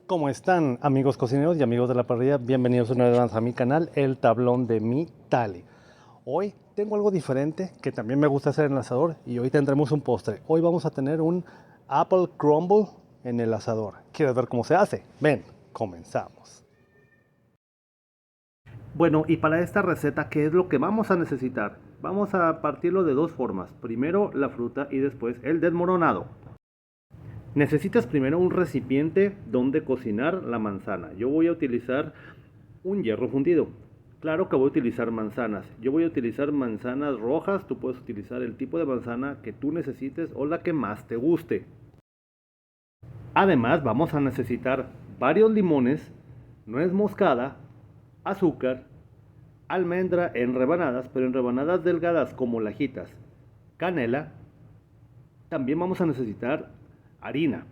¿Cómo están, amigos cocineros y amigos de la parrilla? Bienvenidos una vez más a mi canal, El Tablón de mi Tali. Hoy tengo algo diferente que también me gusta hacer en el asador y hoy tendremos un postre. Hoy vamos a tener un Apple Crumble en el asador. ¿Quieres ver cómo se hace? Ven, comenzamos. Bueno, y para esta receta, ¿qué es lo que vamos a necesitar? Vamos a partirlo de dos formas. Primero la fruta y después el desmoronado. Necesitas primero un recipiente donde cocinar la manzana. Yo voy a utilizar un hierro fundido. Claro que voy a utilizar manzanas. Yo voy a utilizar manzanas rojas. Tú puedes utilizar el tipo de manzana que tú necesites o la que más te guste. Además vamos a necesitar varios limones, nuez moscada, azúcar, almendra en rebanadas, pero en rebanadas delgadas como lajitas, canela. También vamos a necesitar harina.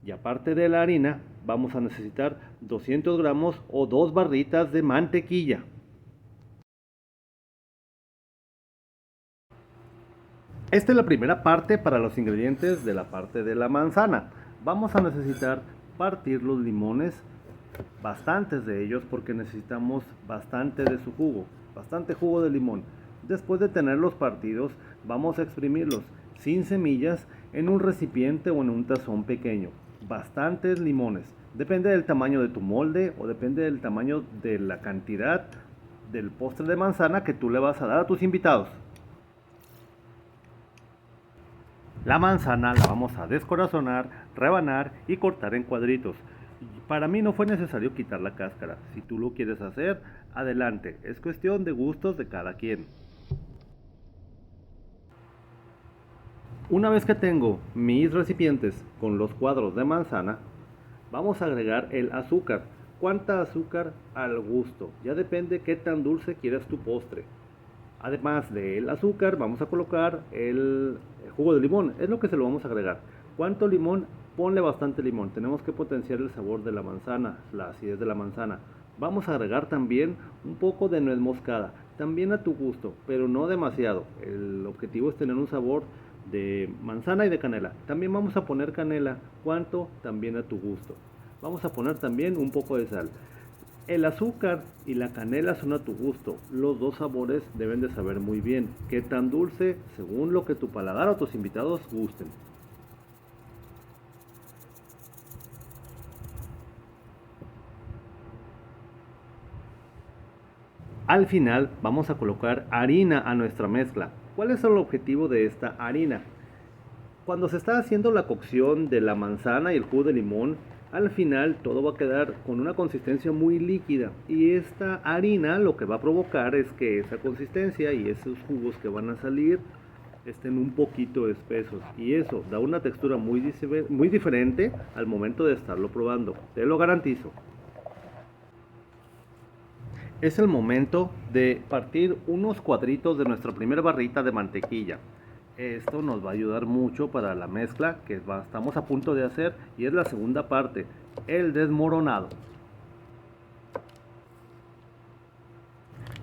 Y aparte de la harina, vamos a necesitar 200 gramos o 2 barritas de mantequilla. Esta es la primera parte para los ingredientes de la parte de la manzana. Vamos a necesitar partir los limones, bastantes de ellos porque necesitamos bastante de su jugo, bastante jugo de limón. Después de tenerlos partidos, vamos a exprimirlos sin semillas en un recipiente o en un tazón pequeño. Bastantes limones. Depende del tamaño de tu molde o depende del tamaño de la cantidad del postre de manzana que tú le vas a dar a tus invitados. La manzana la vamos a descorazonar, rebanar y cortar en cuadritos. Para mí no fue necesario quitar la cáscara. Si tú lo quieres hacer, adelante. Es cuestión de gustos de cada quien. Una vez que tengo mis recipientes con los cuadros de manzana, vamos a agregar el azúcar. ¿Cuánta azúcar? Al gusto. Ya depende qué tan dulce quieras tu postre. Además del azúcar, vamos a colocar el jugo de limón. Es lo que se lo vamos a agregar. ¿Cuánto limón? Ponle bastante limón. Tenemos que potenciar el sabor de la manzana, la acidez de la manzana. Vamos a agregar también un poco de nuez moscada. También a tu gusto, pero no demasiado. El objetivo es tener un sabor de manzana y de canela. También vamos a poner canela. ¿Cuánto? También a tu gusto. Vamos a poner también un poco de sal. El azúcar y la canela son a tu gusto. Los dos sabores deben de saber muy bien. ¿Qué tan dulce? Según lo que tu paladar o tus invitados gusten. Al final vamos a colocar harina a nuestra mezcla. ¿Cuál es el objetivo de esta harina? Cuando se está haciendo la cocción de la manzana y el jugo de limón, al final todo va a quedar con una consistencia muy líquida y esta harina lo que va a provocar es que esa consistencia y esos jugos que van a salir estén un poquito espesos y eso da una textura muy diferente al momento de estarlo probando, te lo garantizo. Es el momento de partir unos cuadritos de nuestra primera barrita de mantequilla. Esto nos va a ayudar mucho para la mezcla que estamos a punto de hacer y es la segunda parte, el desmoronado.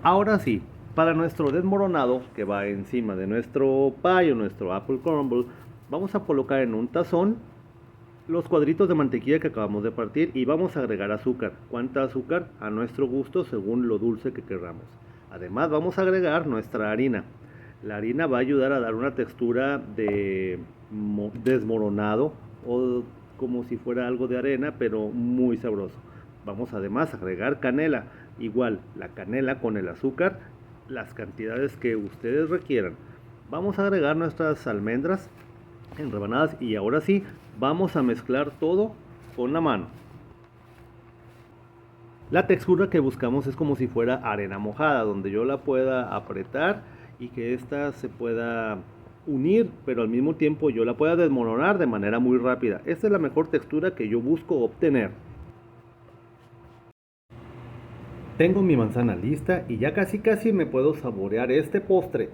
Ahora sí, para nuestro desmoronado que va encima de nuestro pie o nuestro apple crumble, vamos a colocar en un tazón los cuadritos de mantequilla que acabamos de partir y vamos a agregar azúcar. ¿Cuánta azúcar? A nuestro gusto según lo dulce que queramos. Además vamos a agregar nuestra harina. La harina va a ayudar a dar una textura de desmoronado o como si fuera algo de arena, pero muy sabroso. Vamos además a agregar canela. Igual, la canela con el azúcar, las cantidades que ustedes requieran. Vamos a agregar nuestras almendras en rebanadas y ahora sí, vamos a mezclar todo con la mano. La textura que buscamos es como si fuera arena mojada, donde yo la pueda apretar y que ésta se pueda unir, pero al mismo tiempo yo la pueda desmoronar de manera muy rápida. Esta es la mejor textura que yo busco obtener. Tengo mi manzana lista y ya casi me puedo saborear este postre.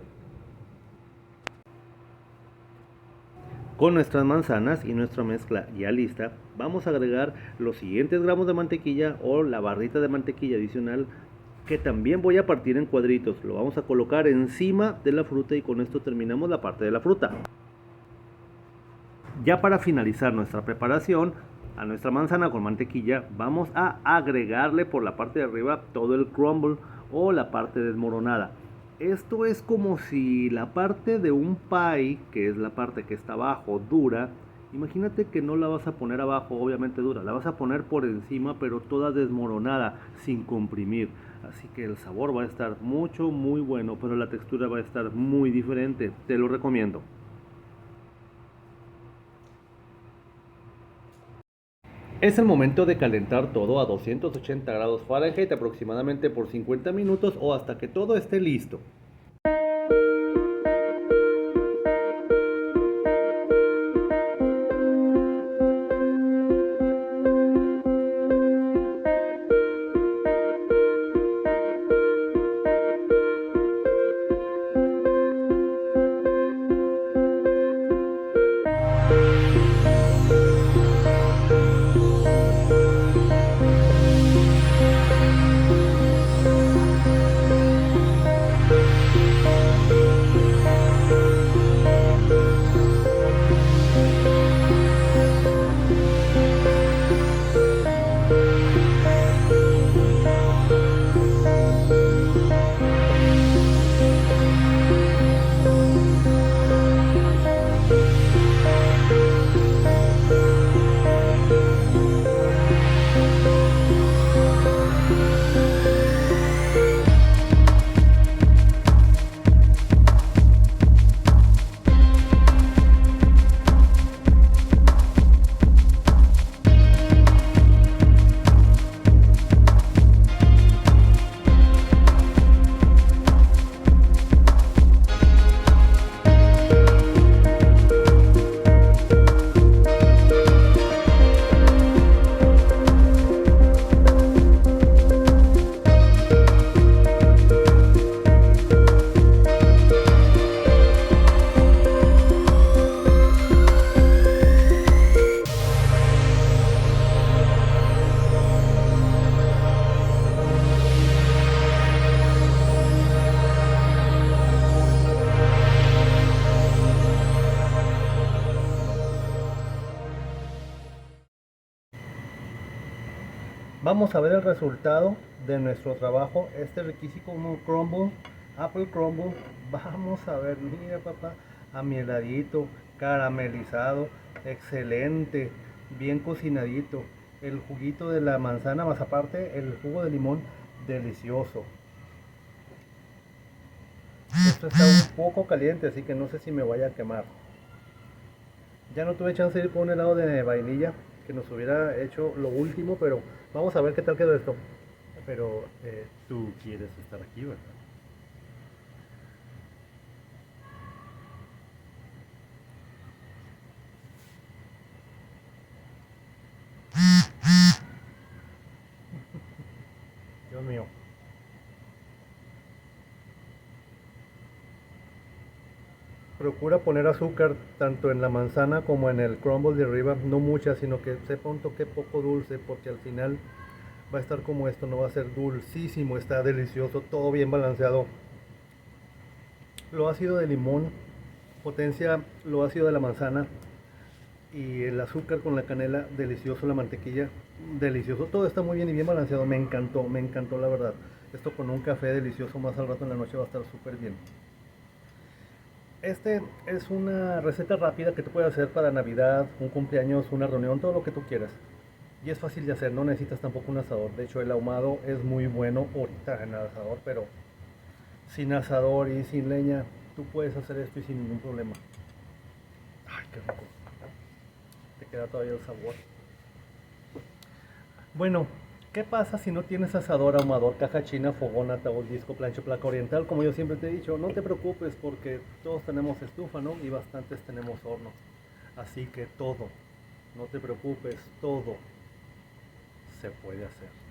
Con nuestras manzanas y nuestra mezcla ya lista, vamos a agregar los siguientes gramos de mantequilla o la barrita de mantequilla adicional que también voy a partir en cuadritos. Lo vamos a colocar encima de la fruta y con esto terminamos la parte de la fruta. Ya para finalizar nuestra preparación, A nuestra manzana con mantequilla vamos a agregarle por la parte de arriba todo el crumble o la parte desmoronada. Esto es como si la parte de un pie, que es la parte que está abajo, dura, imagínate que no la vas a poner abajo, obviamente dura, la vas a poner por encima, pero toda desmoronada, sin comprimir. Así que el sabor va a estar muy bueno, pero la textura va a estar muy diferente. Te lo recomiendo. Es el momento de calentar todo a 280 grados Fahrenheit aproximadamente por 50 minutos o hasta que todo esté listo. Vamos a ver el resultado de nuestro trabajo, este riquísimo crumble, apple crumble. Vamos a ver, mira papá, amieladito, caramelizado, excelente, bien cocinadito. El juguito de la manzana más aparte el jugo de limón, delicioso. Esto está un poco caliente, así que no sé si me vaya a quemar. Ya no tuve chance de ir por un helado de vainilla que nos hubiera hecho lo último, pero vamos a ver qué tal quedó esto. Pero tú quieres estar aquí, ¿verdad? Dios mío. Procura poner azúcar tanto en la manzana como en el crumble de arriba, no mucha, sino que sepa un toque poco dulce, porque al final va a estar como esto, no va a ser dulcísimo, está delicioso, todo bien balanceado. Lo ácido de limón potencia lo ácido de la manzana y el azúcar con la canela, delicioso, la mantequilla, delicioso, todo está muy bien y bien balanceado, me encantó la verdad. Esto con un café delicioso más al rato en la noche va a estar súper bien. Este es una receta rápida que tú puedes hacer para Navidad, un cumpleaños, una reunión, todo lo que tú quieras. Y es fácil de hacer, no necesitas tampoco un asador. De hecho, el ahumado es muy bueno ahorita en el asador, pero sin asador y sin leña, tú puedes hacer esto y sin ningún problema. Ay, qué rico. Te queda todavía el sabor. Bueno, ¿qué pasa si no tienes asador, ahumador, caja china, fogón, ataúd, disco, plancha, placa oriental? Como yo siempre te he dicho, no te preocupes porque todos tenemos estufa, ¿no? Y bastantes tenemos horno. Así que todo, no te preocupes, todo se puede hacer.